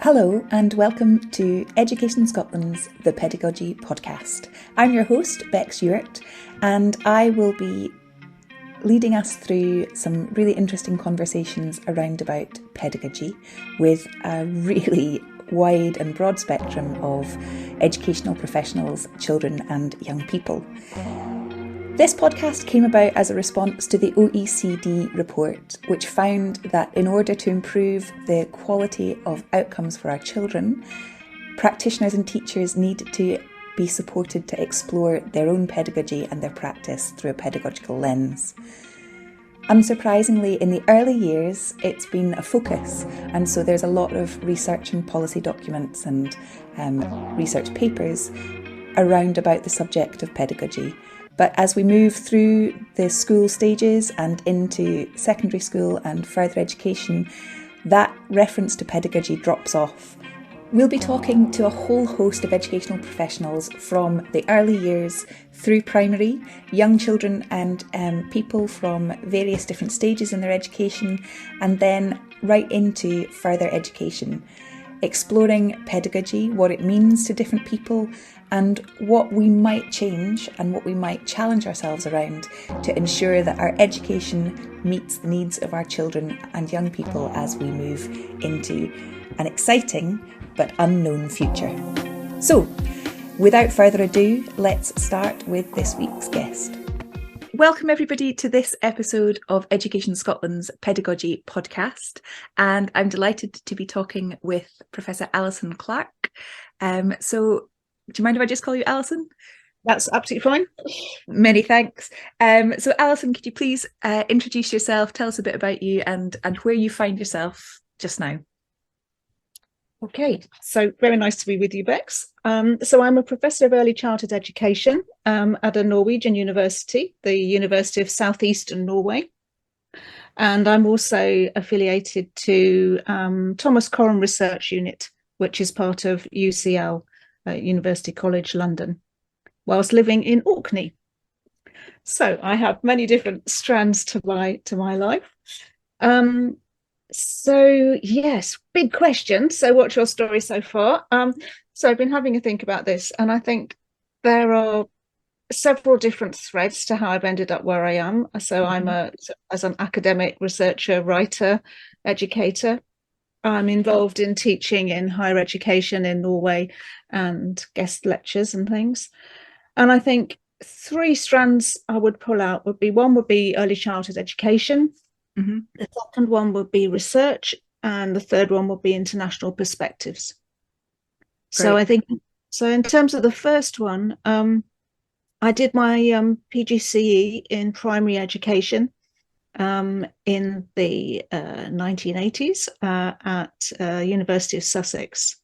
Hello and welcome to Education Scotland's The Pedagogy Podcast. I'm your host, Bex Ewart, and I will be leading us through some really interesting conversations around about pedagogy with a really wide and broad spectrum of educational professionals, children and young people. This podcast came about as a response to the OECD report, which found that in order to improve the quality of outcomes for our children, practitioners and teachers need to be supported to explore their own pedagogy and their practice through a pedagogical lens. Unsurprisingly, in the early years, it's been a focus, and so there's a lot of research and policy documents and research papers around about the subject of pedagogy. But as we move through the school stages and into secondary school and further education, that reference to pedagogy drops off. We'll be talking to a whole host of educational professionals from the early years through primary, young children and people from various different stages in their education, and then right into further education, exploring pedagogy, what it means to different people, and what we might change and what we might challenge ourselves around to ensure that our education meets the needs of our children and young people as we move into an exciting but unknown future. So, without further ado, let's start with this week's guest. Welcome everybody to this episode of Education Scotland's Pedagogy Podcast, and I'm delighted to be talking with Professor Alison Clark. So do you mind if I just call you Alison? That's absolutely fine. Many thanks. So Alison, could you please introduce yourself, tell us a bit about you and where you find yourself just now? Okay, so very nice to be with you, Bex. So I'm a Professor of Early Childhood Education at a Norwegian university, the University of Southeastern Norway. And I'm also affiliated to Thomas Coram Research Unit, which is part of UCL, University College London, whilst living in Orkney. So I have many different strands to my life. So yes, big question. So what's your story so far? So I've been having a think about this, and I think there are several different threads to how I've ended up where I am. So I'm as an academic researcher, writer, educator. I'm involved in teaching in higher education in Norway and guest lectures and things. And I think three strands I would pull out would be early childhood education. Mm-hmm. The second one would be research, and the third one would be international perspectives. Great. So I think, so in terms of the first one, I did my PGCE in primary education in the 1980s at University of Sussex.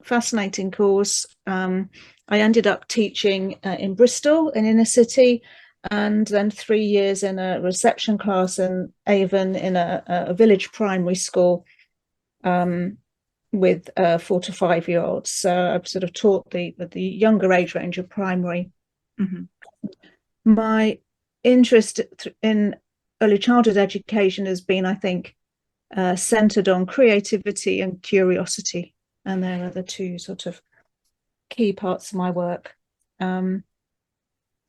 Fascinating course. I ended up teaching in Bristol, in inner city, and then 3 years in a reception class in Avon in a village primary school with 4 to 5 year olds. So I've sort of taught the younger age range of primary. Mm-hmm. My interest in early childhood education has been, I think, centered on creativity and curiosity. And there are the two sort of key parts of my work.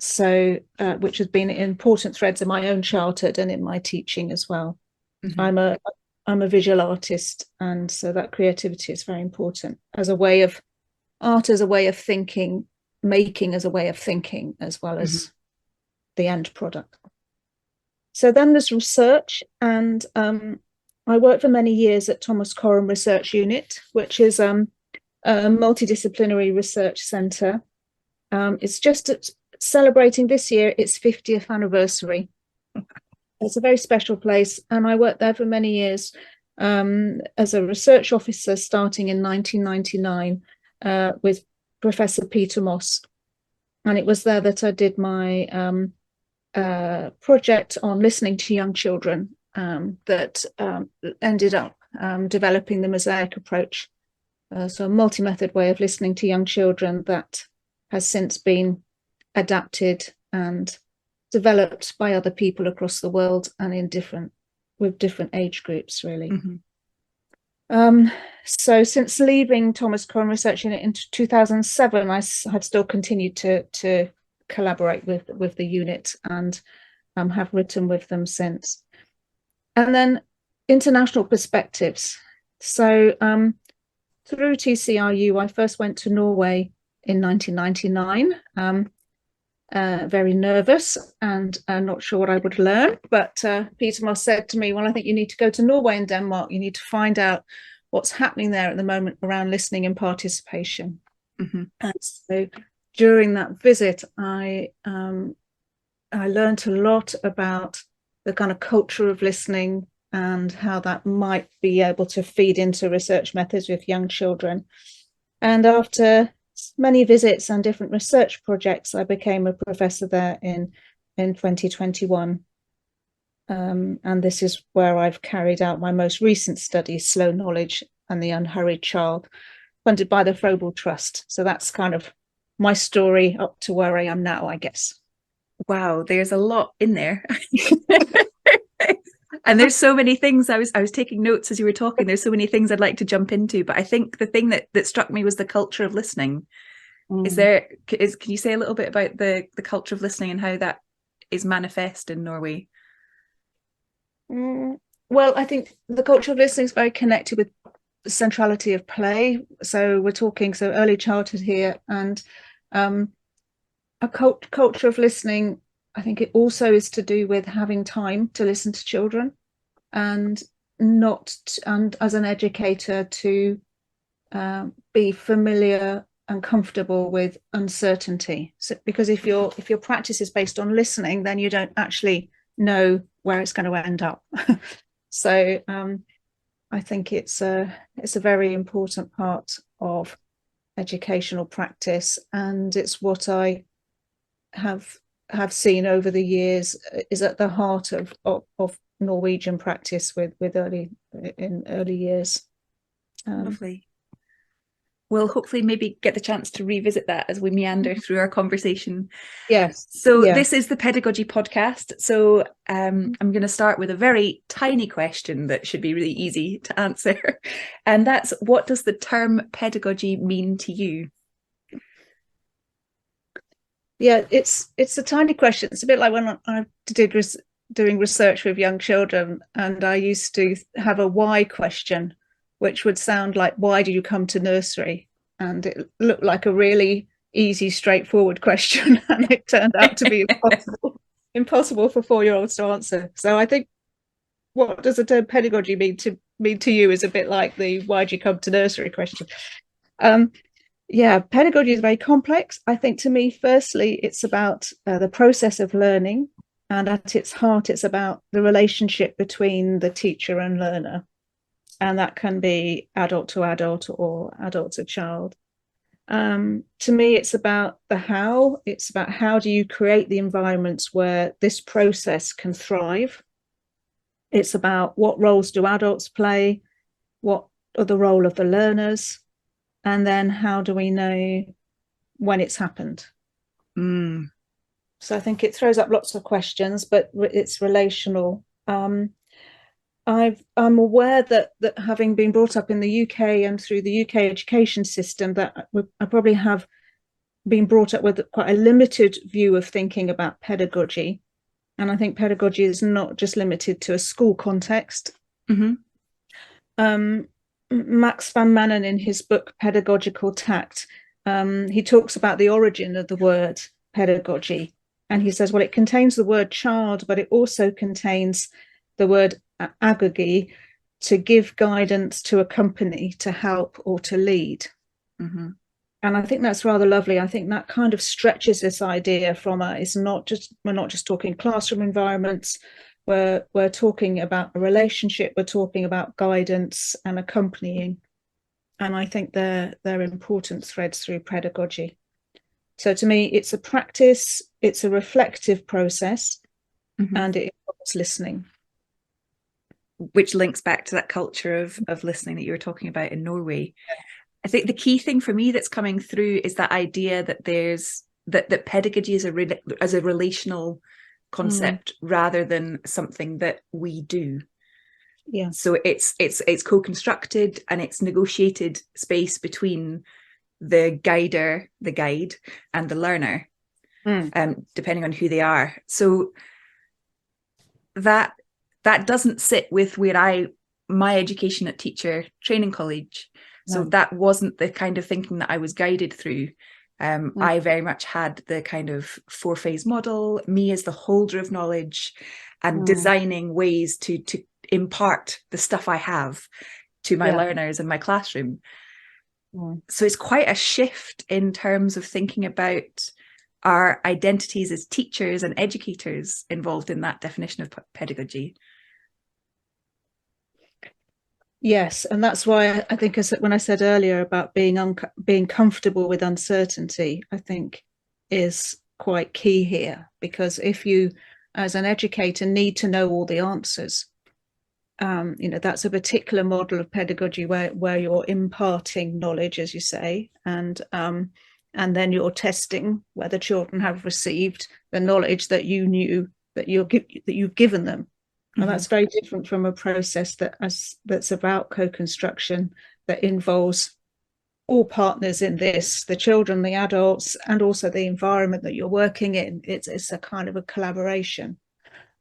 Which has been important threads in my own childhood and in my teaching as well. Mm-hmm. I'm a visual artist, and so that creativity is very important as a way of art, as a way of thinking, making as a way of thinking, as well as the end product. So then there's research, and I worked for many years at Thomas Coram Research Unit, which is a multidisciplinary research centre. It's just celebrating this year its 50th anniversary. It's a very special place, and I worked there for many years as a research officer starting in 1999 with Professor Peter Moss. And it was there that I did my project on listening to young children that ended up developing the mosaic approach. So a multi-method way of listening to young children that has since been adapted and developed by other people across the world and with different age groups, really. Mm-hmm. So since leaving Thomas Crown Research in 2007, I have still continued to collaborate with the unit and have written with them since. And then international perspectives. So through TCRU, I first went to Norway in 1999. Very nervous and not sure what I would learn. But Peter Moss said to me, well, I think you need to go to Norway and Denmark. You need to find out what's happening there at the moment around listening and participation. Mm-hmm. And so during that visit, I learned a lot about the kind of culture of listening and how that might be able to feed into research methods with young children. And after many visits and different research projects, I became a professor there in 2021. And this is where I've carried out my most recent study, Slow Knowledge and the Unhurried Child, funded by the Frobel Trust. So that's kind of my story up to where I am now, I guess. Wow, there's a lot in there. And there's so many things. I was taking notes as you were talking. There's so many things I'd like to jump into, but I think the thing that struck me was the culture of listening. Can you say a little bit about the culture of listening and how that is manifest in Norway? Well, I think the culture of listening is very connected with the centrality of play. So we're talking early childhood here, and a culture of listening, I think it also is to do with having time to listen to children, and as an educator to be familiar and comfortable with uncertainty. So, because if your practice is based on listening, then you don't actually know where it's going to end up. So I think it's a very important part of educational practice, and it's what I have seen over the years is at the heart of Norwegian practice with early years. Lovely. We'll hopefully maybe get the chance to revisit that as we meander through our conversation. Yes. So This is the Pedagogy Podcast. So I'm going to start with a very tiny question that should be really easy to answer. And that's, what does the term pedagogy mean to you? Yeah, it's a tiny question. It's a bit like when I did doing research with young children, and I used to have a why question, which would sound like, why do you come to nursery? And it looked like a really easy, straightforward question, and it turned out to be impossible for 4-year-olds to answer. So I think, what does the term pedagogy mean to you is a bit like the why do you come to nursery question. Yeah, pedagogy is very complex. I think, to me, firstly, it's about the process of learning, and at its heart, it's about the relationship between the teacher and learner, and that can be adult to adult or adult to child. To me, it's about the how. It's about how do you create the environments where this process can thrive. It's about what roles do adults play, what are the role of the learners, and then how do we know when it's happened? So I think it throws up lots of questions, but it's relational. I'm aware that having been brought up in the UK and through the UK education system, that I probably have been brought up with quite a limited view of thinking about pedagogy. And I think pedagogy is not just limited to a school context. Mm-hmm. Max van Manen, in his book Pedagogical Tact, he talks about the origin of the word pedagogy, and he says, well, it contains the word child, but it also contains the word agogy, to give guidance, to accompany, to help, or to lead. Mm-hmm. And I think that's rather lovely. I think that kind of stretches this idea from we're not just talking classroom environments. We're talking about a relationship, we're talking about guidance and accompanying. And I think they're important threads through pedagogy. So to me, it's a practice, it's a reflective process, mm-hmm. and it involves listening. Which links back to that culture of listening that you were talking about in Norway. I think the key thing for me that's coming through is that idea that that pedagogy is a relational concept rather than something that we do. Yeah. So it's co-constructed, and it's negotiated space between the guide, and the learner, depending on who they are. So that doesn't sit with my education at Teacher Training College. So that wasn't the kind of thinking that I was guided through. I very much had the kind of 4-phase model, me as the holder of knowledge, and designing ways to impart the stuff I have to my learners in my classroom. So it's quite a shift in terms of thinking about our identities as teachers and educators involved in that definition of pedagogy. Yes, and that's why I think, when I said earlier about being comfortable with uncertainty, I think is quite key here, because if you, as an educator, need to know all the answers, that's a particular model of pedagogy where you're imparting knowledge, as you say, and then you're testing whether children have received the knowledge that you knew that you've given them. And that's very different from a process that's about co-construction, that involves all partners in this, the children, the adults, and also the environment that you're working in. It's a kind of a collaboration.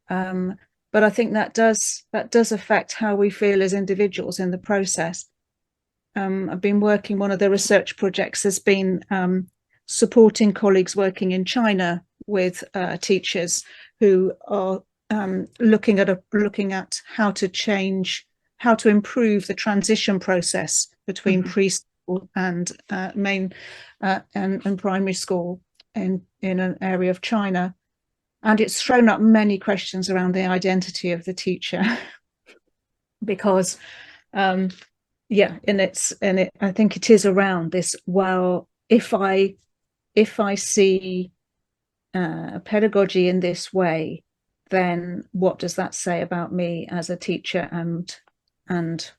But I think that does affect how we feel as individuals in the process. I've been working, one of the research projects has been supporting colleagues working in China with teachers who are looking at how to improve the transition process between preschool and main and primary school in an area of China. And it's thrown up many questions around the identity of the teacher because I think it is around this, well, if I see pedagogy in this way, then what does that say about me as a teacher and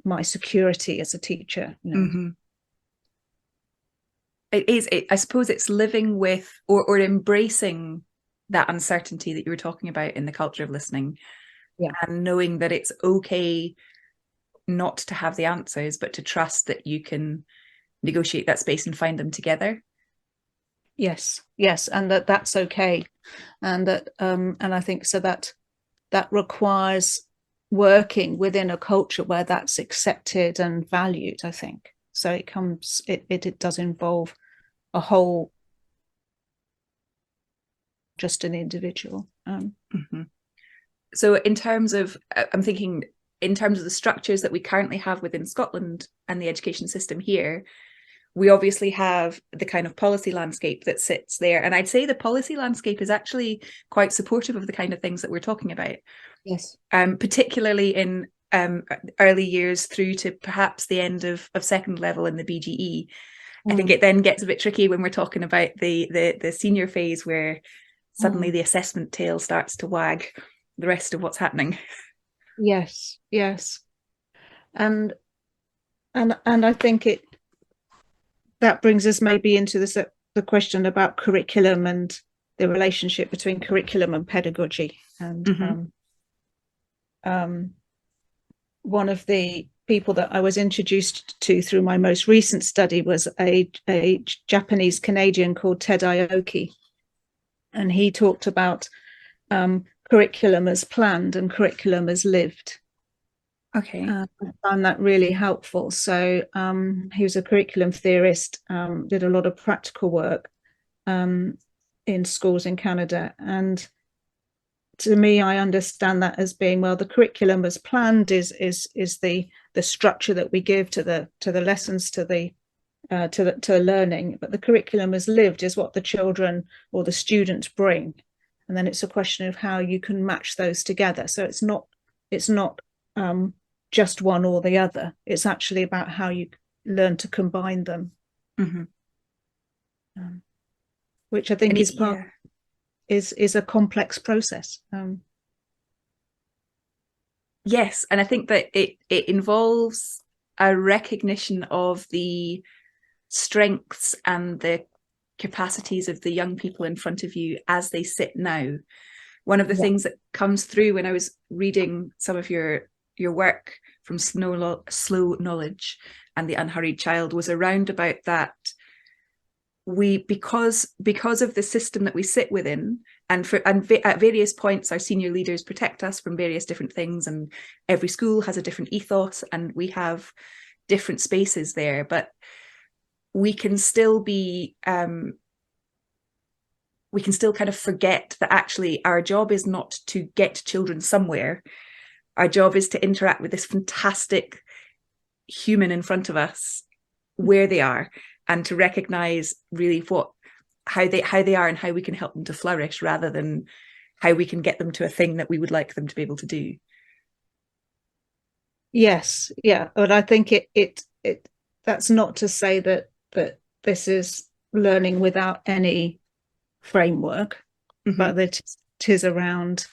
my security as a teacher? I suppose it's living with or embracing that uncertainty that you were talking about in the culture of listening, and knowing that it's okay not to have the answers, but to trust that you can negotiate that space and find them together. Yes, and that's okay, and that and I think so that requires working within a culture where that's accepted and valued, I think. So it does involve a whole, just an individual. So in terms of, I'm thinking in terms of the structures that we currently have within Scotland and the education system here, we obviously have the kind of policy landscape that sits there. And I'd say the policy landscape is actually quite supportive of the kind of things that we're talking about. Yes. Particularly in early years through to perhaps the end of second level in the BGE. I think it then gets a bit tricky when we're talking about the senior phase, where suddenly the assessment tail starts to wag the rest of what's happening. Yes. And I think that brings us maybe into the question about curriculum and the relationship between curriculum and pedagogy. And one of the people that I was introduced to through my most recent study was a Japanese Canadian called Ted Aoki, and he talked about curriculum as planned and curriculum as lived. Okay. I found that really helpful. So he was a curriculum theorist, did a lot of practical work in schools in Canada. And to me, I understand that as being, well, the curriculum as planned is the structure that we give to the lessons, to learning. But the curriculum as lived is what the children or the students bring. And then it's a question of how you can match those together. So it's not just one or the other. It's actually about how you learn to combine them, which I think is a complex process. Yes, and I think that it involves a recognition of the strengths and the capacities of the young people in front of you as they sit now. One of the things that comes through when I was reading some of your your work from slow knowledge and the unhurried child was around about that because of the system that we sit within, and at various points our senior leaders protect us from various different things, and every school has a different ethos and we have different spaces there, but we can still be we can still kind of forget that actually our job is not to get children somewhere. Our job is to interact with this fantastic human in front of us where they are, and to recognize really how they are and how we can help them to flourish, rather than how we can get them to a thing that we would like them to be able to do. Yes, yeah, but I think it that's not to say that this is learning without any framework, mm-hmm. but that it is around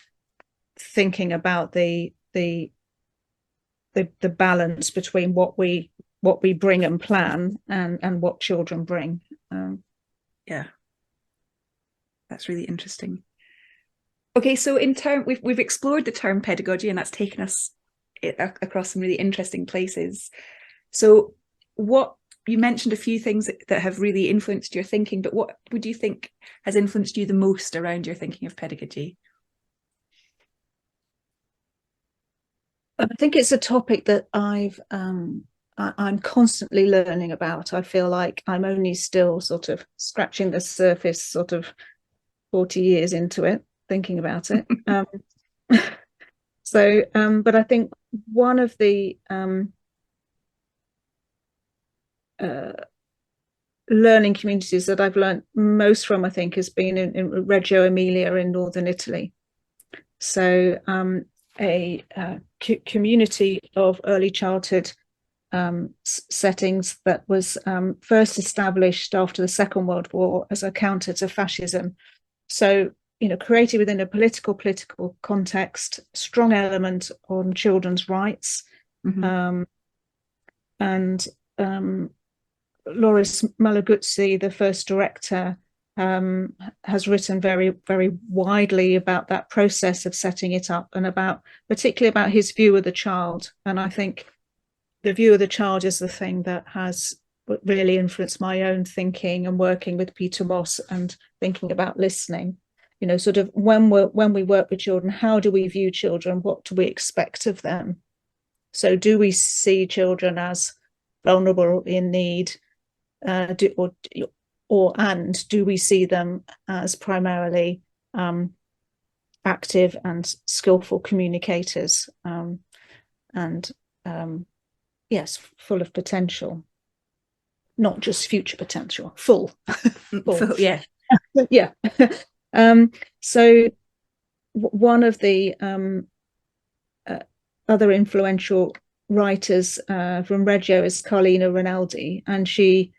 thinking about the balance between what we bring and plan and what children bring. Yeah, that's really interesting. Okay, so we've explored the term pedagogy, and that's taken us across some really interesting places. So what you mentioned a few things that have really influenced your thinking, but what would you think has influenced you the most around your thinking of pedagogy? I think it's a topic that I'm constantly learning about. I feel like I'm only still sort of scratching the surface, sort of 40 years into it, thinking about it. But I think one of the learning communities that I've learned most from, I think, has been in Reggio Emilia in northern Italy. So a community of early childhood settings that was first established after the Second World War as a counter to fascism. So, created within a political context, strong element on children's rights. Mm-hmm. And Loris Malaguzzi, the first director, has written very, very widely about that process of setting it up, and particularly about his view of the child. And I think the view of the child is the thing that has really influenced my own thinking and working with Peter Moss and thinking about listening. Sort of when we work with children, how do we view children? What do we expect of them? So do we see children as vulnerable, in need, do we see them as primarily active and skillful communicators, yes, full of potential, not just future potential, full. Yeah. Yeah. So one of the other influential writers from Reggio is Carlina Rinaldi, and she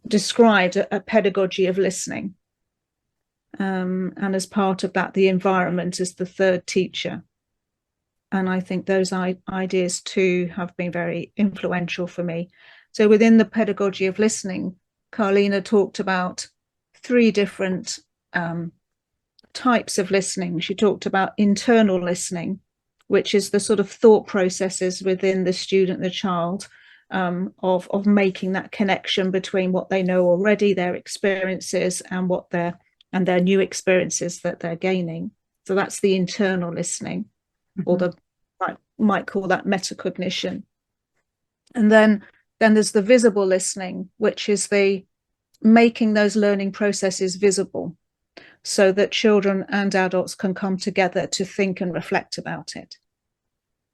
described a pedagogy of listening. And as part of that, the environment is the third teacher. And I think those ideas too have been very influential for me. So within the pedagogy of listening, Carlina talked about 3 different types of listening. She talked about internal listening, which is the sort of thought processes within the student, the child, of making that connection between what they know already, their experiences, and their new experiences that they're gaining. So that's the internal listening, mm-hmm. or might call that metacognition. And then there's the visible listening, which is the making those learning processes visible, so that children and adults can come together to think and reflect about it.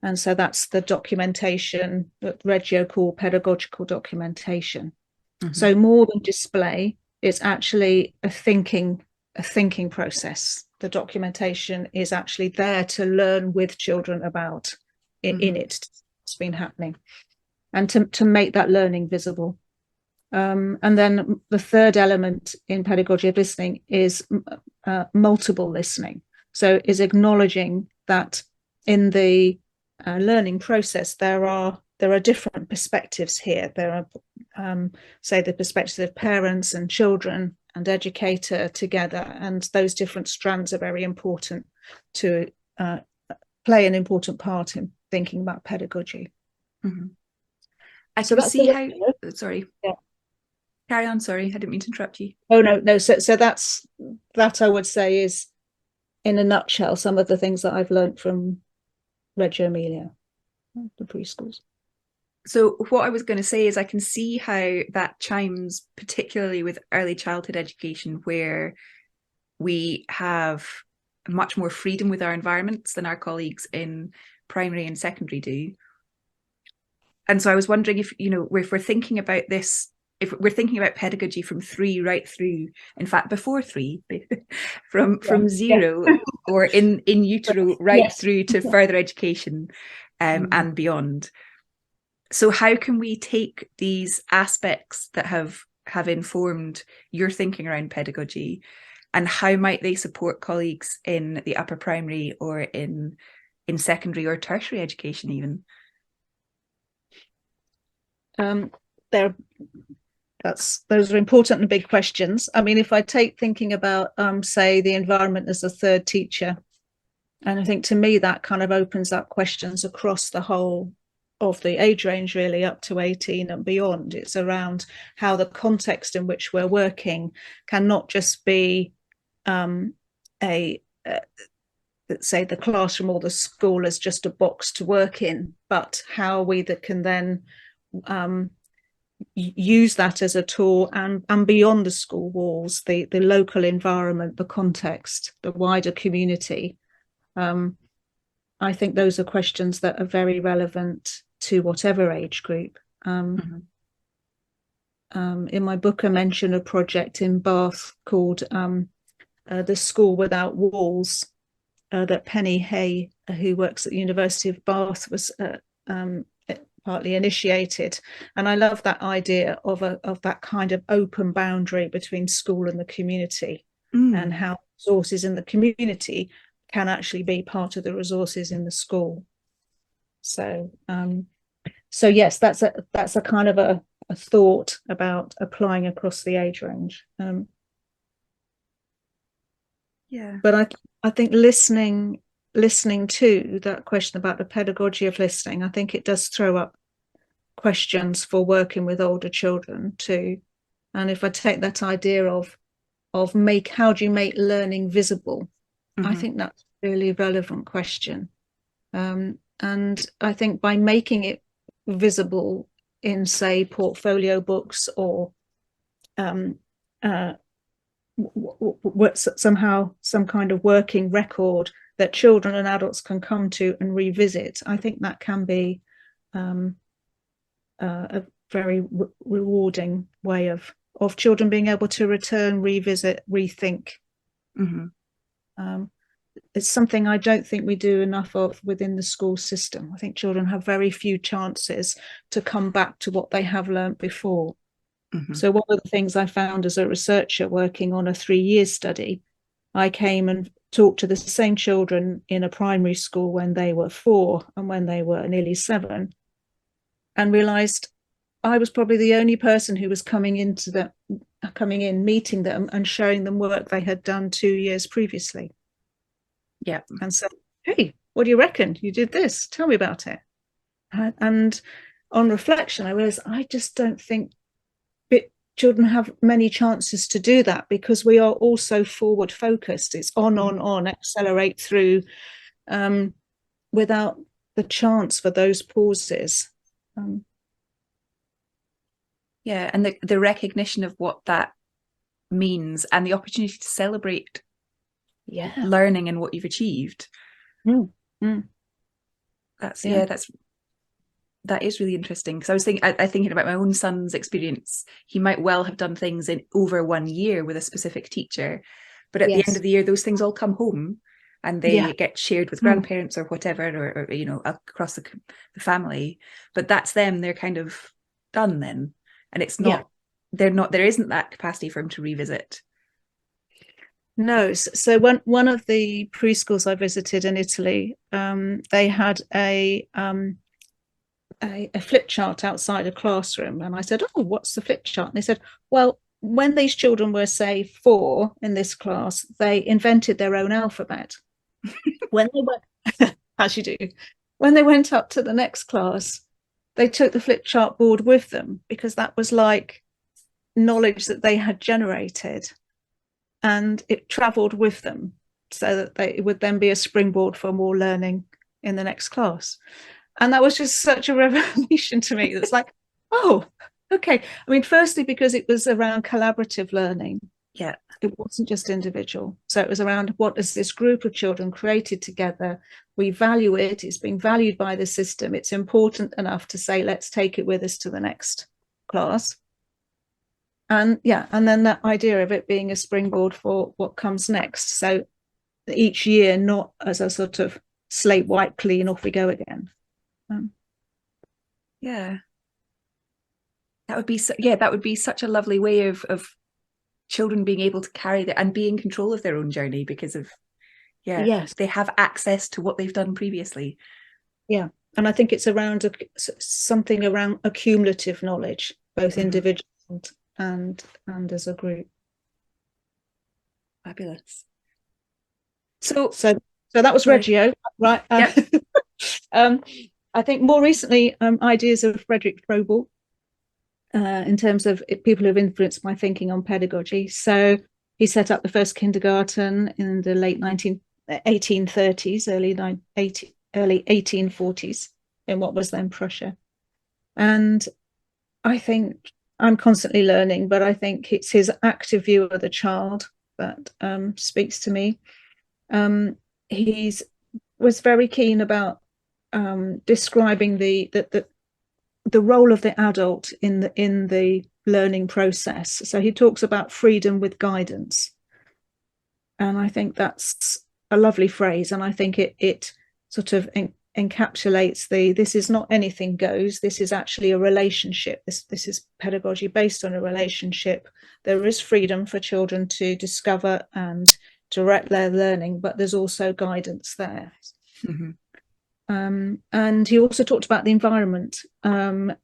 And so that's the documentation that Reggio call pedagogical documentation. Mm-hmm. So more than display, it's actually a thinking process. The documentation is actually there to learn with children about mm-hmm. in it. It's been happening, and to make that learning visible. And then the third element in pedagogy of listening is multiple listening. So is acknowledging that in the learning process there are different perspectives here. There are say the perspectives of parents and children and educator together, and those different strands are very important to play an important part in thinking about pedagogy. Mm-hmm. I can see how. Sorry. Yeah. Carry on. Sorry, I didn't mean to interrupt you. Oh no. So that I would say is, in a nutshell, some of the things that I've learned from Reggio Emilia, the preschools. So what I was going to say is I can see how that chimes particularly with early childhood education, where we have much more freedom with our environments than our colleagues in primary and secondary do. And so I was wondering if we're thinking about this, if we're thinking about pedagogy from 3 right through, in fact, before 3, from 0 or in utero right through to further education and beyond. So how can we take these aspects that have informed your thinking around pedagogy, and how might they support colleagues in the upper primary or in secondary or tertiary education even? Those are important and big questions. I mean, if I take thinking about, say, the environment as a third teacher, and I think to me that kind of opens up questions across the whole of the age range, really, up to 18 and beyond. It's around how the context in which we're working can not just be let's say the classroom or the school as just a box to work in, but how we that can then use that as a tool and beyond the school walls, the local environment, the context, the wider community. I think those are questions that are very relevant to whatever age group. In my book, I mention a project in Bath called The School Without Walls, that Penny Hay, who works at the University of Bath, was partly initiated. And I love that idea of that kind of open boundary between school and the community, and how resources in the community can actually be part of the resources in the school. So yes, that's a kind of a thought about applying across the age range. But I think listening to that question about the pedagogy of listening, I think it does throw up questions for working with older children too. And if I take that idea of how do you make learning visible, I think that's a really relevant question. And I think by making it visible in, say, portfolio books or somehow some kind of working record that children and adults can come to and revisit, I think that can be a very rewarding way of children being able to return, revisit, rethink. It's something I don't think we do enough of within the school system. I think children have very few chances to come back to what they have learnt before. So one of the things I found as a researcher working on a 3-year study, I came and talked to the same children in a primary school when they were 4 and when they were nearly 7, and realised I was probably the only person who was coming in, meeting them and showing them work they had done 2 years previously. Yeah. And so, hey, what do you reckon? You did this. Tell me about it. And on reflection, I realised I just don't think children have many chances to do that, because we are also forward focused. It's on, accelerate through, without the chance for those pauses. And the recognition of what that means, and the opportunity to celebrate learning and what you've achieved. That is really interesting, because I was thinking about my own son's experience. He might well have done things in over 1 year with a specific teacher, but at the end of the year, those things all come home and they get shared with grandparents or whatever, or across the family. But that's them; they're kind of done then, and it's not. There isn't that capacity for them to revisit. No. So one of the preschools I visited in Italy, they had a flip chart outside a classroom, and I said, "Oh, what's the flip chart?" And they said, "Well, when these children were, say, 4 in this class, they invented their own alphabet. When they were as you do. When they went up to the next class, they took the flip chart board with them, because that was like knowledge that they had generated, and it travelled with them, so that it would then be a springboard for more learning in the next class. And that was just such a revelation to me. It's like, oh, okay. I mean, firstly, because it was around collaborative learning. Yeah. It wasn't just individual. So it was around, what is this group of children created together? We value it. It's being valued by the system. It's important enough to say, let's take it with us to the next class. And yeah, and then that idea of it being a springboard for what comes next. So each year, not as a sort of slate wipe clean, off we go again. Yeah. That would be such a lovely way of children being able to carry that and be in control of their own journey, because of yes, they have access to what they've done previously. Yeah. And I think it's around something around accumulative knowledge, both individual and as a group. Fabulous. So that was Reggio, right? I think more recently, ideas of Frederick Froebel, in terms of people who've influenced my thinking on pedagogy. So he set up the first kindergarten in the late 1830s, early 1840s in what was then Prussia. And I think I'm constantly learning, but I think it's his active view of the child that speaks to me. He was very keen about describing the role of the adult in the learning process. So he talks about freedom with guidance, and I think that's a lovely phrase. And I think it sort of encapsulates this is not anything goes. This is actually a relationship. This is pedagogy based on a relationship. There is freedom for children to discover and direct their learning, but there's also guidance there. And he also talked about the environment, the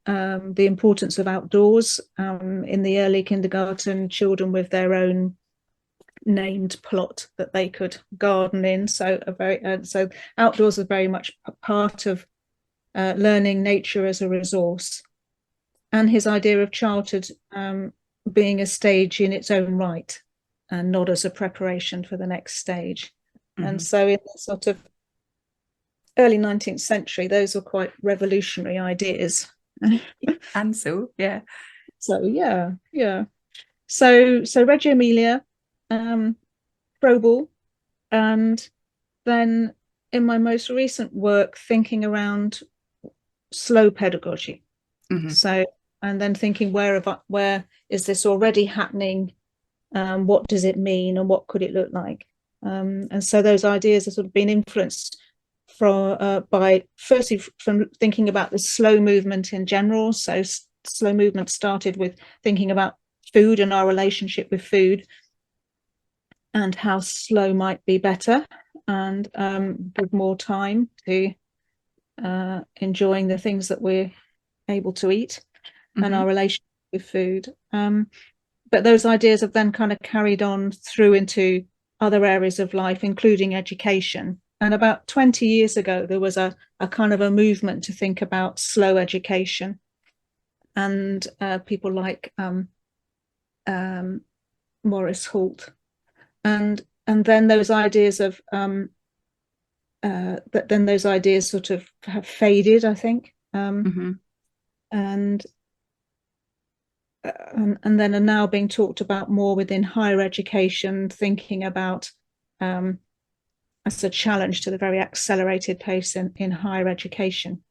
importance of outdoors. In the early kindergarten, children with their own named plot that they could garden in. So so outdoors are very much a part of learning nature as a resource. And his idea of childhood being a stage in its own right, and not as a preparation for the next stage. And so in the sort of early 19th century, those were quite revolutionary ideas. And so So Reggio Emilia, Froebel, and then in my most recent work, thinking around slow pedagogy. So, and then thinking, where is this already happening? What does it mean, and what could it look like? And so those ideas have sort of been influenced by firstly from thinking about the slow movement in general. So slow movement started with thinking about food and our relationship with food, and how slow might be better, and with more time to enjoying the things that we're able to eat, and our relationship with food. But those ideas have then kind of carried on through into other areas of life, including education. And about 20 years ago, there was a kind of a movement to think about slow education. And people like Maurice Holt. And then those ideas of then those ideas sort of have faded, I think. And then are now being talked about more within higher education, thinking about as a challenge to the very accelerated pace in higher education.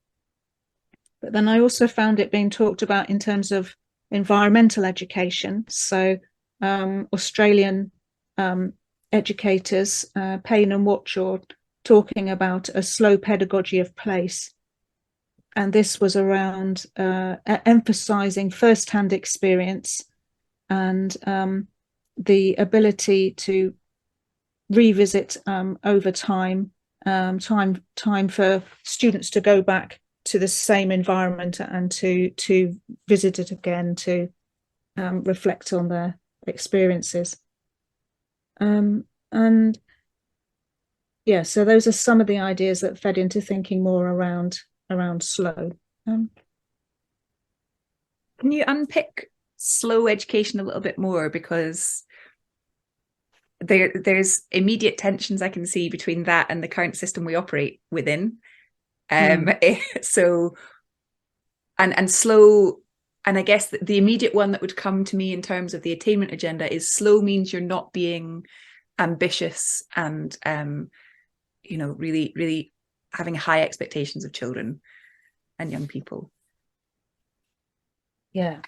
But then I also found it being talked about in terms of environmental education. So Australian educators, Payne and Watchaw, talking about a slow pedagogy of place. And this was around emphasizing first-hand experience and the ability to revisit over time, time for students to go back to the same environment and to visit it again, to reflect on their experiences. And yeah, so those are some of the ideas that fed into thinking more around slow. Can you unpick slow education a little bit more? Because there's immediate tensions I can see between that and the current system we operate within. So and slow, and I guess the immediate one that would come to me in terms of the attainment agenda is slow means you're not being ambitious and really, really having high expectations of children and young people. Yeah.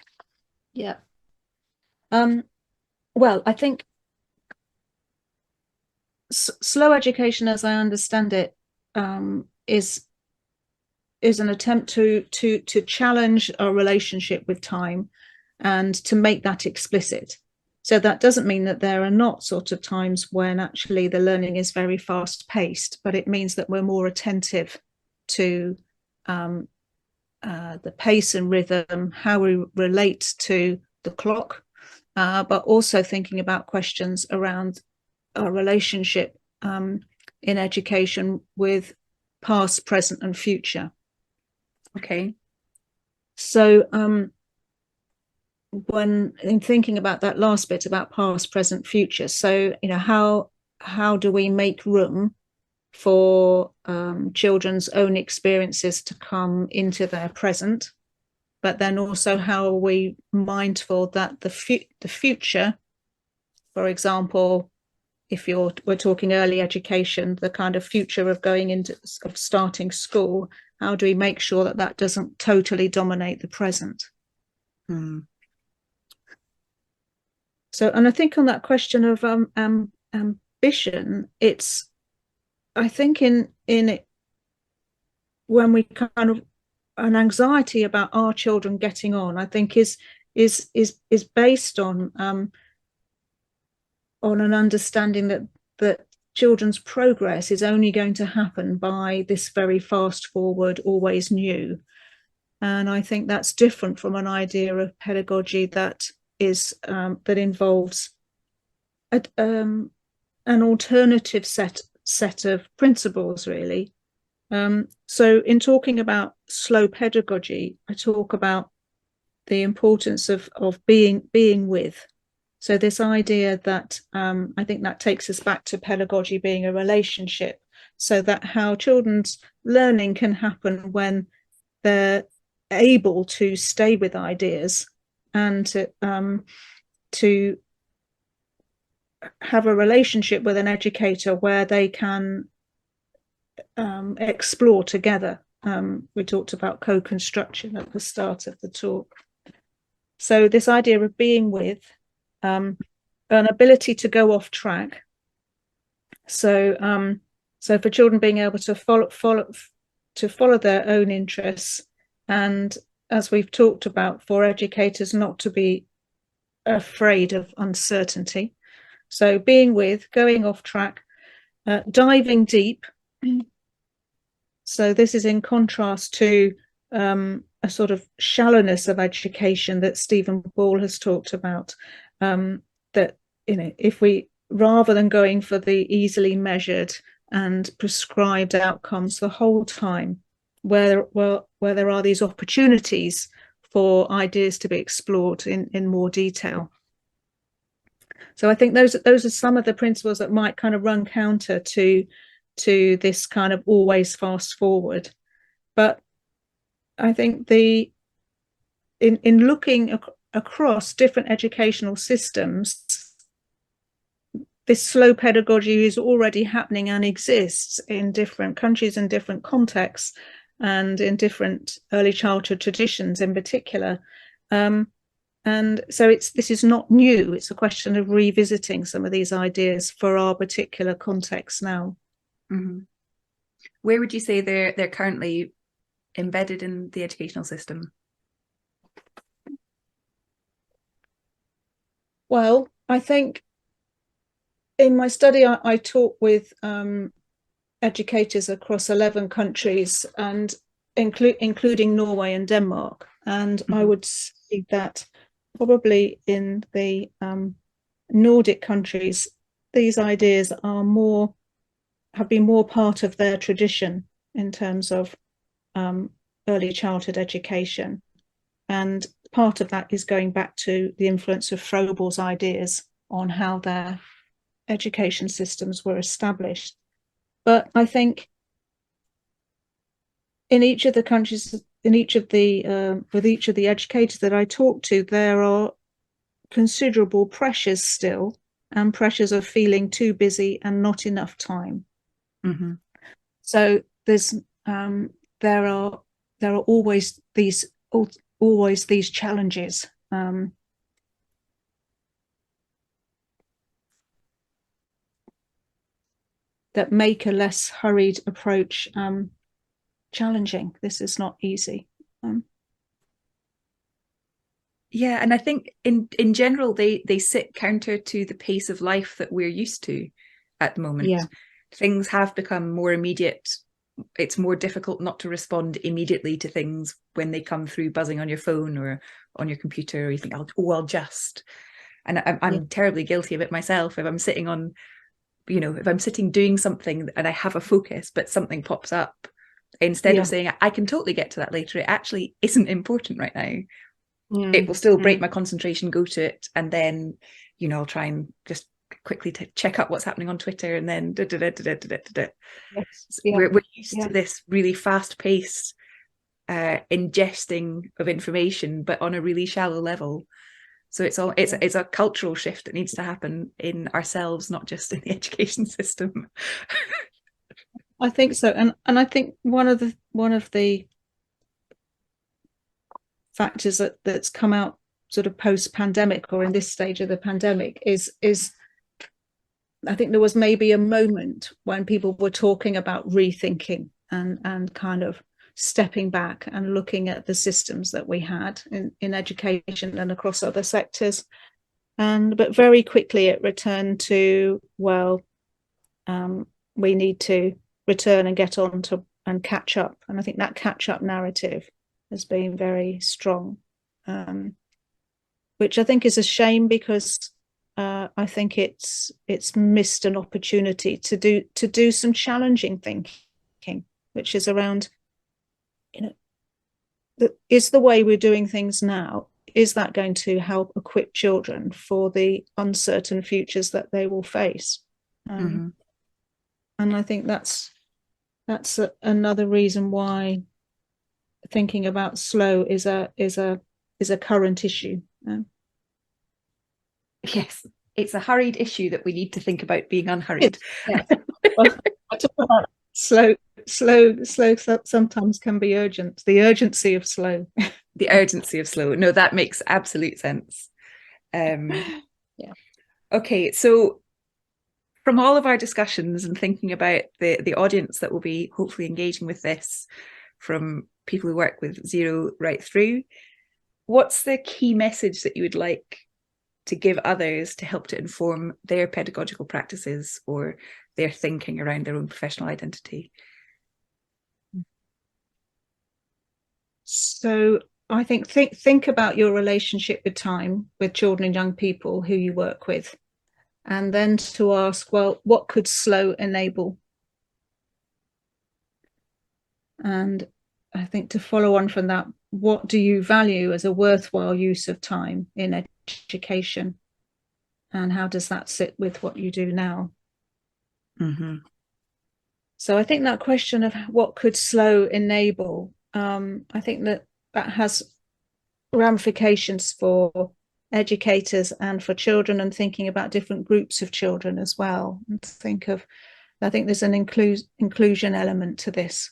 Well, I think slow education, as I understand it, is an attempt to challenge our relationship with time and to make that explicit. So that doesn't mean that there are not sort of times when actually the learning is very fast paced, but it means that we're more attentive to the pace and rhythm, how we relate to the clock, but also thinking about questions around our relationship in education with past, present, and future. Okay. So when in thinking about that last bit about past, present, future, so how do we make room for children's own experiences to come into their present, but then also how are we mindful that the future, for example, if we're talking early education, the kind of future of starting school, how do we make sure that that doesn't totally dominate the present? So, and I think on that question of ambition, I think in it, when we kind of an anxiety about our children getting on, I think is based on an understanding that children's progress is only going to happen by this very fast forward, always new. And I think that's different from an idea of pedagogy that involves an alternative set of principles, really. So in talking about slow pedagogy, I talk about the importance of being with. So this idea that I think that takes us back to pedagogy being a relationship, so that how children's learning can happen when they're able to stay with ideas and to have a relationship with an educator where they can explore together. We talked about co-construction at the start of the talk. So this idea of being with, an ability to go off track. So for children being able to follow their own interests, and as we've talked about, for educators not to be afraid of uncertainty. So being with, going off track, diving deep. So this is in contrast to a sort of shallowness of education that Stephen Ball has talked about. That if we, rather than going for the easily measured and prescribed outcomes the whole time, where there are these opportunities for ideas to be explored in more detail. So I think those are some of the principles that might kind of run counter to this kind of always fast forward. But I think in looking across different educational systems, this slow pedagogy is already happening and exists in different countries and different contexts, and in different early childhood traditions in particular. And so this is not new. It's a question of revisiting some of these ideas for our particular context now. Mm-hmm. Where would you say they're currently embedded in the educational system? Well, I think in my study, I talk with educators across 11 countries, and including Norway and Denmark. And I would say that probably in the Nordic countries, these ideas are more have been more part of their tradition in terms of early childhood education. And part of that is going back to the influence of Froebel's ideas on how their education systems were established. But I think in each of the countries, with each of the educators that I talk to, there are considerable pressures still, and pressures of feeling too busy and not enough time. Mm-hmm. So there are always these challenges. That make a less hurried approach challenging. This is not easy. Yeah, and I think in general they sit counter to the pace of life that we're used to at the moment. Yeah. Things have become more immediate. It's more difficult not to respond immediately to things when they come through buzzing on your phone or on your computer, or you think, I'll just. And I'm terribly guilty of it myself. If I'm sitting on, if I'm sitting doing something and I have a focus, but something pops up, instead of saying, I can totally get to that later, it actually isn't important right now. It will still break my concentration, go to it, and then, I'll try and just quickly check up what's happening on Twitter, and then we're used to this really fast-paced ingesting of information, but on a really shallow level. So it's a cultural shift that needs to happen in ourselves, not just in the education system. I think so, and I think one of the factors that's come out sort of post-pandemic, or in this stage of the pandemic, is I think there was maybe a moment when people were talking about rethinking and kind of stepping back and looking at the systems that we had in education and across other sectors. But very quickly it returned to, we need to return and get on to and catch up. And I think that catch-up narrative has been very strong, which I think is a shame, because I think it's missed an opportunity to do some challenging thinking, which is around, is the way we're doing things now, is that going to help equip children for the uncertain futures that they will face? And I think that's another reason why thinking about slow is a current issue. Yes, it's a hurried issue that we need to think about being unhurried. Yeah. Well, I talk about slow sometimes can be urgent. The urgency of slow. The urgency of slow. No, that makes absolute sense. Okay, so from all of our discussions and thinking about the audience that will be hopefully engaging with this, from people who work with zero right through, what's the key message that you would like to give others to help to inform their pedagogical practices or their thinking around their own professional identity? So I think about your relationship with time, with children and young people who you work with, and then to ask, well, what could slow enable? And I think to follow on from that, what do you value as a worthwhile use of time in education? And how does that sit with what you do now? So I think that question of what could slow enable, I think that has ramifications for educators and for children, and thinking about different groups of children as well. And I think there's an inclusion element to this.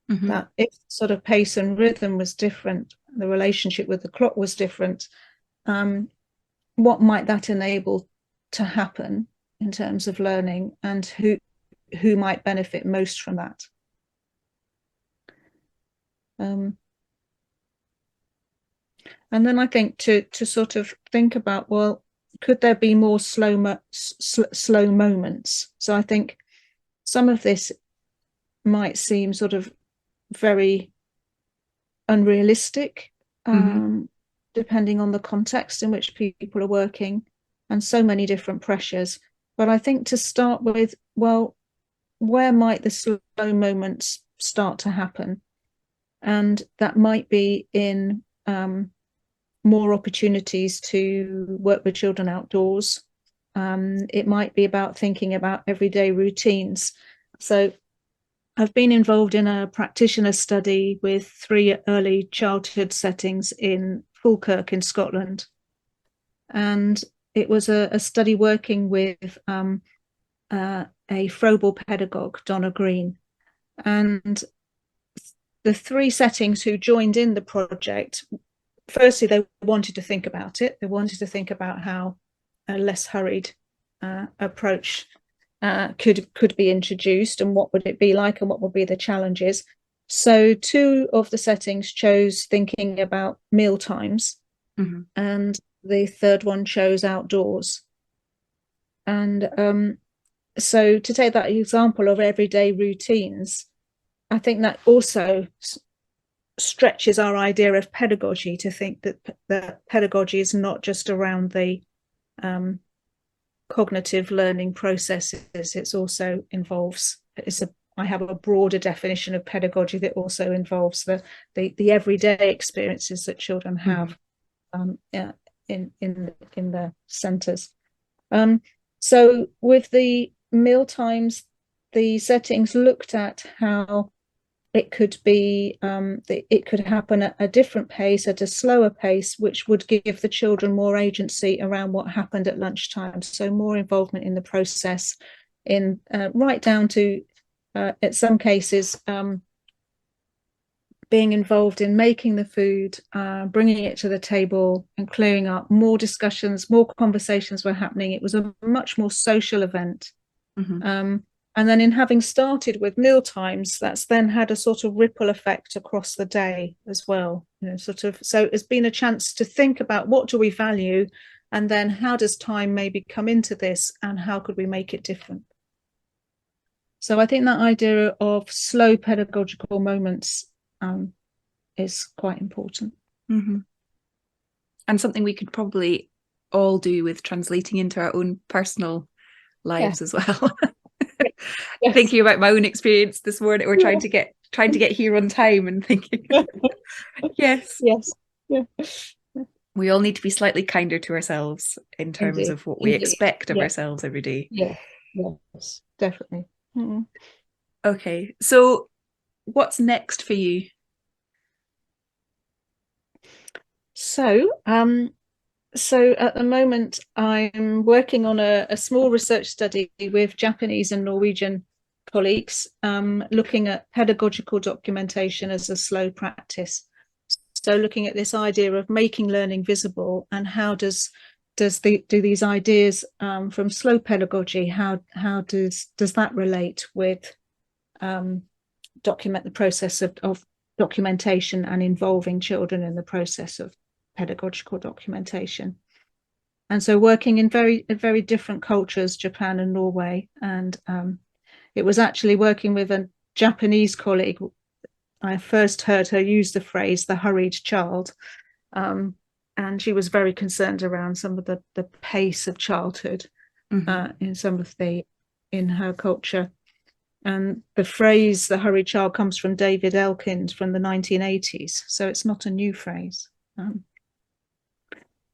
That if sort of pace and rhythm was different, the relationship with the clock was different, what might that enable to happen in terms of learning, and who might benefit most from that? And then I think to sort of think about, well, could there be more slow moments? So I think some of this might seem sort of very unrealistic, depending on the context in which people are working, and so many different pressures. But I think to start with, well, where might the slow moments start to happen? And that might be in more opportunities to work with children outdoors. It might be about thinking about everyday routines. So I've been involved in a practitioner study with 3 early childhood settings in Falkirk in Scotland. And it was a study working with a Frobel pedagogue, Donna Green. And the 3 settings who joined in the project, firstly, they wanted to think about it. They wanted to think about how a less hurried approach could be introduced, and what would it be like, and what would be the challenges. So 2 of the settings chose thinking about meal times, and the 3rd one chose outdoors. And so to take that example of everyday routines, I think that also stretches our idea of pedagogy to think that pedagogy is not just around the cognitive learning processes. It's also involves, I have a broader definition of pedagogy that also involves the everyday experiences that children have in the centres. So with the meal times, the settings looked at how it could be, it could happen at a different pace, at a slower pace, which would give the children more agency around what happened at lunchtime. So more involvement in the process, in right down to, at some cases, being involved in making the food, bringing it to the table and clearing up. More discussions, more conversations were happening. It was a much more social event. And then in having started with meal times, that's then had a sort of ripple effect across the day as well. So it's been a chance to think about what do we value, and then how does time maybe come into this, and how could we make it different? So I think that idea of slow pedagogical moments is quite important. And something we could probably all do with translating into our own personal lives as well. Yes. Thinking about my own experience this morning, or trying to get here on time, and thinking yes we all need to be slightly kinder to ourselves in terms of what we expect of ourselves every day. Yes, definitely. Okay, so what's next for you? So at the moment, I'm working on a small research study with Japanese and Norwegian colleagues, looking at pedagogical documentation as a slow practice. So looking at this idea of making learning visible, and how do these ideas from slow pedagogy, how does that relate with the process of documentation, and involving children in the process of pedagogical documentation. And so working in very different cultures, Japan and Norway, and it was actually working with a Japanese colleague I first heard her use the phrase "the hurried child," and she was very concerned around some of the pace of childhood in her culture. And the phrase "the hurried child" comes from David Elkind from the 1980s, so it's not a new phrase.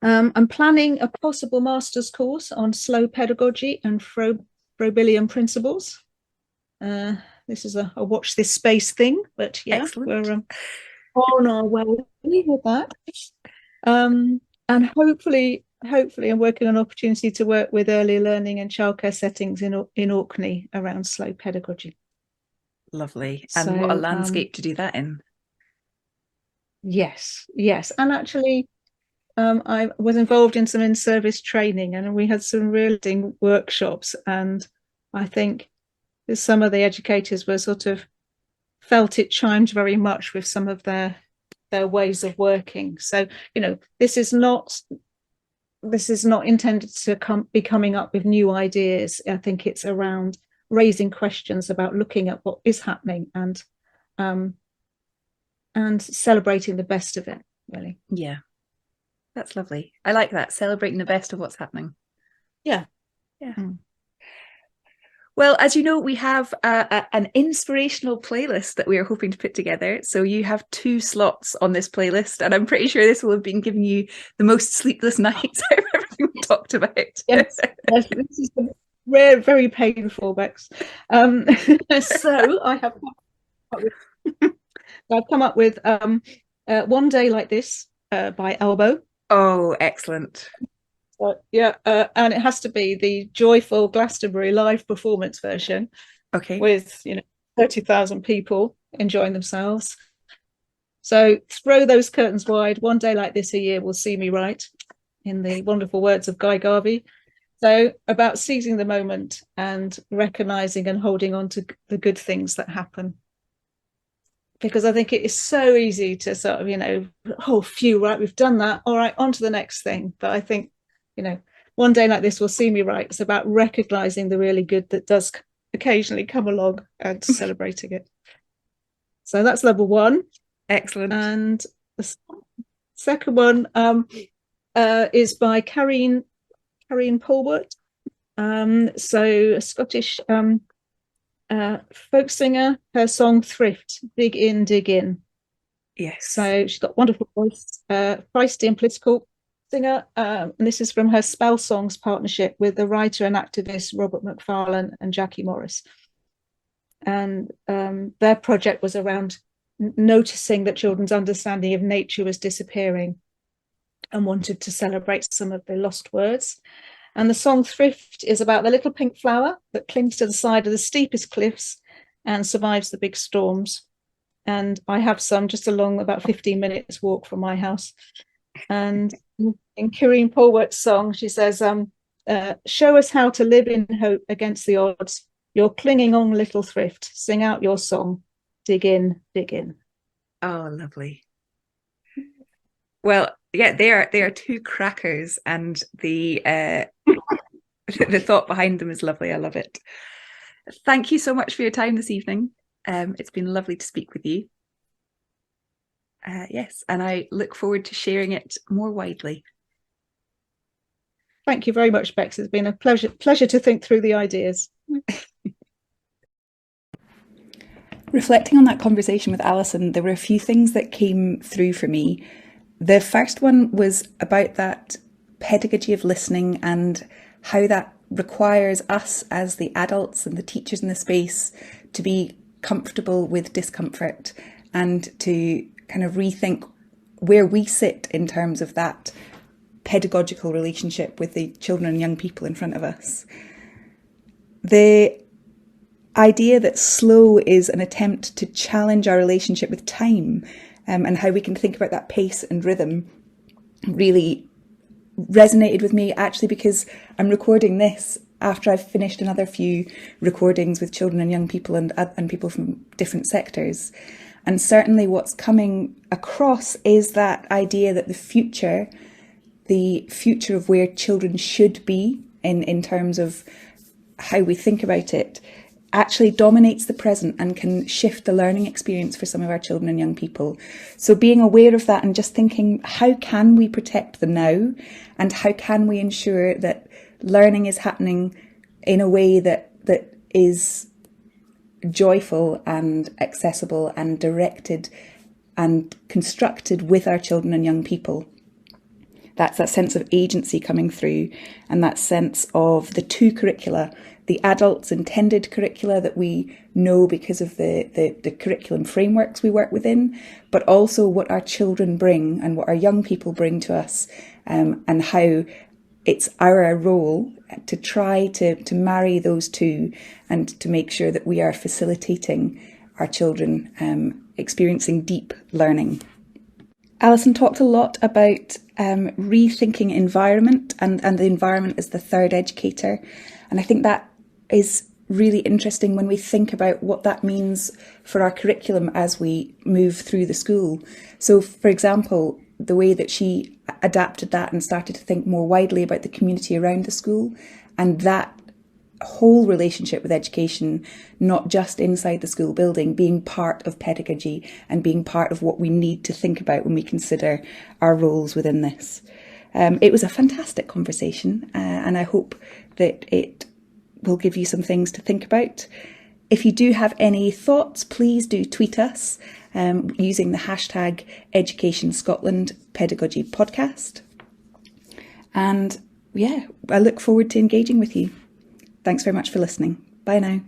I'm planning a possible master's course on slow pedagogy and Frobelian principles. This is a watch this space thing, but yeah, excellent. We're on our way with that. And hopefully I'm working on an opportunity to work with early learning and childcare settings in Orkney around slow pedagogy. Lovely. And what a landscape to do that in. Yes. And actually, I was involved in some in-service training, and we had some really workshops, and I think some of the educators were felt it chimed very much with some of their ways of working. So, this is not intended to be coming up with new ideas. I think it's around raising questions about looking at what is happening, and celebrating the best of it, really. Yeah. That's lovely. I like that, celebrating the best of what's happening. Yeah. Well, Well, as you know, we have an inspirational playlist that we are hoping to put together. So you have 2 slots on this playlist, and I'm pretty sure this will have been giving you the most sleepless nights out of everything we talked about. Yes, yes, this is rare, very painful, Bex. So I've come up with One Day Like This by Elbow. Oh, excellent. And it has to be the joyful Glastonbury live performance version. Okay. With 30,000 people enjoying themselves. So throw those curtains wide. One day like this a year will see me right, in the wonderful words of Guy Garvey. So about seizing the moment and recognizing and holding on to the good things that happen. Because I think it is so easy to sort of, oh, phew, right, we've done that. All right, on to the next thing. But I think, one day like this will see me right. It's about recognizing the really good that does occasionally come along and celebrating it. So that's level 1. Excellent. And the second one is by Careen Polwart. So a Scottish folk singer. Her song Thrift, Dig In, Dig In. Yes. So she's got a wonderful voice, feisty and political singer. And this is from her Spell Songs partnership with the writer and activist Robert McFarlane and Jackie Morris. And their project was around noticing that children's understanding of nature was disappearing and wanted to celebrate some of the lost words. And the song Thrift is about the little pink flower that clings to the side of the steepest cliffs and survives the big storms. And I have some just along about 15 minutes walk from my house. And in Careen Polwart's song, she says, show us how to live in hope against the odds. You're clinging on, little thrift. Sing out your song. Dig in, dig in. Oh, lovely. Well, yeah, they are 2 crackers, and the the thought behind them is lovely. I love it. Thank you so much for your time this evening. It's been lovely to speak with you. Yes, and I look forward to sharing it more widely. Thank you very much, Bex. It's been a pleasure to think through the ideas. Reflecting on that conversation with Alison, there were a few things that came through for me. The first one was about that pedagogy of listening and how that requires us as the adults and the teachers in the space to be comfortable with discomfort and to kind of rethink where we sit in terms of that pedagogical relationship with the children and young people in front of us. The idea that slow is an attempt to challenge our relationship with time, and how we can think about that pace and rhythm really resonated with me, actually, because I'm recording this after I've finished another few recordings with children and young people and people from different sectors. And certainly what's coming across is that idea that the future of where children should be in terms of how we think about it actually dominates the present and can shift the learning experience for some of our children and young people. So being aware of that and just thinking, how can we protect the now, and how can we ensure that learning is happening in a way that is joyful and accessible and directed and constructed with our children and young people. That's that sense of agency coming through, and that sense of the 2 curricula, the adults' intended curricula that we know because of the curriculum frameworks we work within, but also what our children bring and what our young people bring to us, and how it's our role to try to marry those 2 and to make sure that we are facilitating our children experiencing deep learning. Alison talked a lot about rethinking environment and the environment as the 3rd educator. And I think that is really interesting when we think about what that means for our curriculum as we move through the school. So, for example, the way that she adapted that and started to think more widely about the community around the school and that whole relationship with education, not just inside the school building, being part of pedagogy and being part of what we need to think about when we consider our roles within this. It was a fantastic conversation, and I hope that it will give you some things to think about. If you do have any thoughts, please do tweet us using the hashtag Education Scotland Pedagogy Podcast. And yeah, I look forward to engaging with you. Thanks very much for listening. Bye now.